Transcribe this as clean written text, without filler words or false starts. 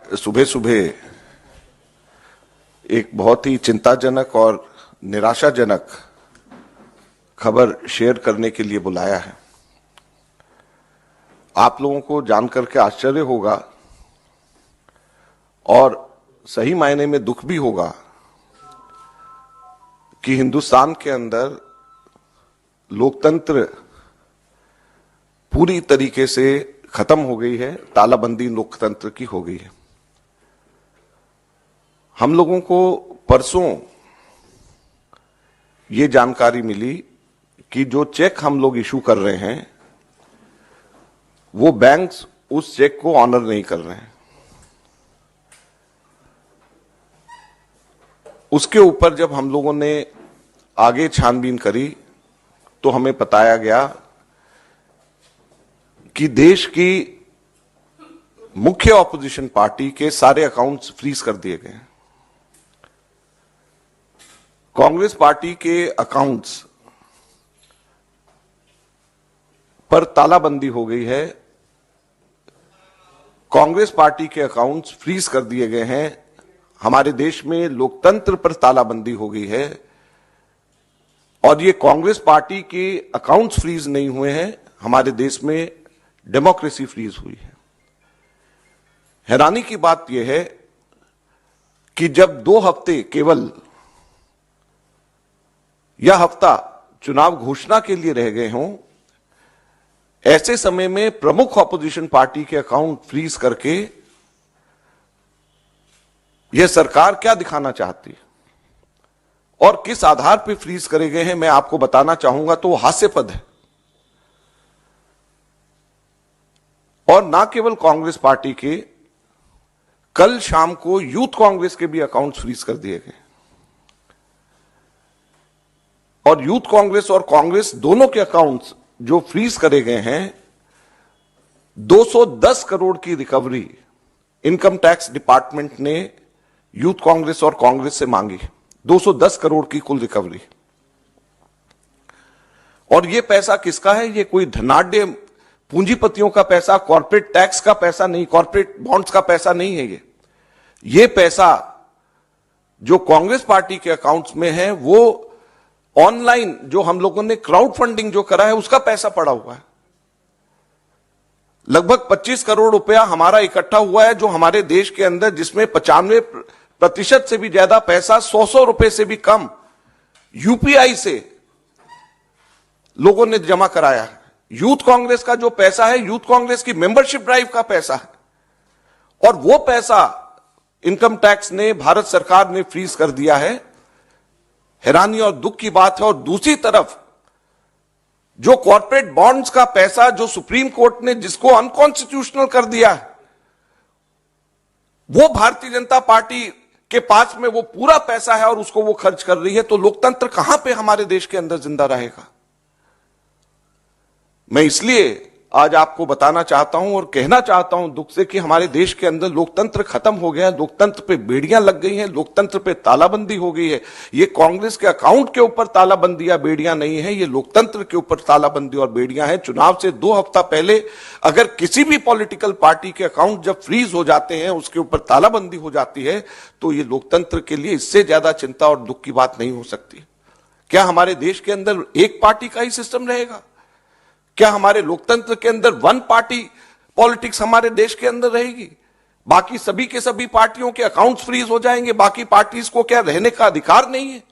सुबह सुबह एक बहुत ही चिंताजनक और निराशाजनक खबर शेयर करने के लिए बुलाया है। आप लोगों को जानकर के आश्चर्य होगा और सही मायने में दुख भी होगा कि हिंदुस्तान के अंदर लोकतंत्र पूरी तरीके से खत्म हो गई है, तालाबंदी लोकतंत्र की हो गई है। हम लोगों को परसों ये जानकारी मिली कि जो चेक हम लोग इशू कर रहे हैं वो बैंक्स उस चेक को ऑनर नहीं कर रहे हैं। उसके ऊपर जब हम लोगों ने आगे छानबीन करी तो हमें बताया गया कि देश की मुख्य ऑपोजिशन पार्टी के सारे अकाउंट्स फ्रीज कर दिए गए हैं। कांग्रेस पार्टी के अकाउंट्स पर तालाबंदी हो गई है। कांग्रेस पार्टी के अकाउंट्स फ्रीज कर दिए गए हैं। हमारे देश में लोकतंत्र पर तालाबंदी हो गई है और ये कांग्रेस पार्टी के अकाउंट्स फ्रीज नहीं हुए हैं, हमारे देश में डेमोक्रेसी फ्रीज हुई है। हैरानी की बात यह है कि जब 2 हफ्ते केवल यह हफ्ता चुनाव घोषणा के लिए रह गए हों, ऐसे समय में प्रमुख ऑपोजिशन पार्टी के अकाउंट फ्रीज करके यह सरकार क्या दिखाना चाहती है और किस आधार पर फ्रीज करे गए हैं, मैं आपको बताना चाहूंगा तो हास्यास्पद है। और ना केवल कांग्रेस पार्टी के, कल शाम को यूथ कांग्रेस के भी अकाउंट्स फ्रीज कर दिए गए और यूथ कांग्रेस और कांग्रेस दोनों के अकाउंट्स जो फ्रीज करे गए हैं, 210 करोड़ की रिकवरी इनकम टैक्स डिपार्टमेंट ने यूथ कांग्रेस और कांग्रेस से मांगी। 210 करोड़ की कुल रिकवरी। और यह पैसा किसका है? यह कोई धनाढ्य पूंजीपतियों का पैसा, कॉर्पोरेट टैक्स का पैसा नहीं, कॉर्पोरेट बॉन्ड्स का पैसा नहीं है। यह पैसा जो कांग्रेस पार्टी के अकाउंट्स में है वो ऑनलाइन जो हम लोगों ने क्राउड फंडिंग जो करा है उसका पैसा पड़ा हुआ है। लगभग 25 करोड़ रुपया हमारा इकट्ठा हुआ है जो हमारे देश के अंदर, जिसमें 95% से भी ज्यादा पैसा 100 रुपए से भी कम यूपीआई से लोगों ने जमा कराया है। यूथ कांग्रेस का जो पैसा है, यूथ कांग्रेस की मेंबरशिप ड्राइव का पैसा है और वो पैसा इनकम टैक्स ने, भारत सरकार ने फ्रीज कर दिया है। हैरानी और दुख की बात है। और दूसरी तरफ जो कॉर्पोरेट बॉन्ड्स का पैसा जो सुप्रीम कोर्ट ने जिसको अनकॉन्स्टिट्यूशनल कर दिया है, वो भारतीय जनता पार्टी के पास में वो पूरा पैसा है और उसको वो खर्च कर रही है। तो लोकतंत्र कहां पे हमारे देश के अंदर जिंदा रहेगा? मैं इसलिए आज आपको बताना चाहता हूं और कहना चाहता हूं दुख से कि हमारे देश के अंदर लोकतंत्र खत्म हो गया है। लोकतंत्र पे बेड़ियां लग गई हैं, लोकतंत्र पे तालाबंदी हो गई है। ये कांग्रेस के अकाउंट के ऊपर तालाबंदी या बेड़ियां नहीं है, ये लोकतंत्र के ऊपर तालाबंदी और बेड़ियां हैं। चुनाव से 2 हफ्ता पहले अगर किसी भी पॉलिटिकल पार्टी के अकाउंट जब फ्रीज हो जाते हैं, उसके ऊपर तालाबंदी हो जाती है, तो ये लोकतंत्र के लिए इससे ज्यादा चिंता और दुख की बात नहीं हो सकती। क्या हमारे देश के अंदर एक पार्टी का ही सिस्टम रहेगा? क्या हमारे लोकतंत्र के अंदर 1 पार्टी पॉलिटिक्स हमारे देश के अंदर रहेगी? बाकी सभी के सभी पार्टियों के अकाउंट्स फ्रीज हो जाएंगे? बाकी पार्टीज को क्या रहने का अधिकार नहीं है?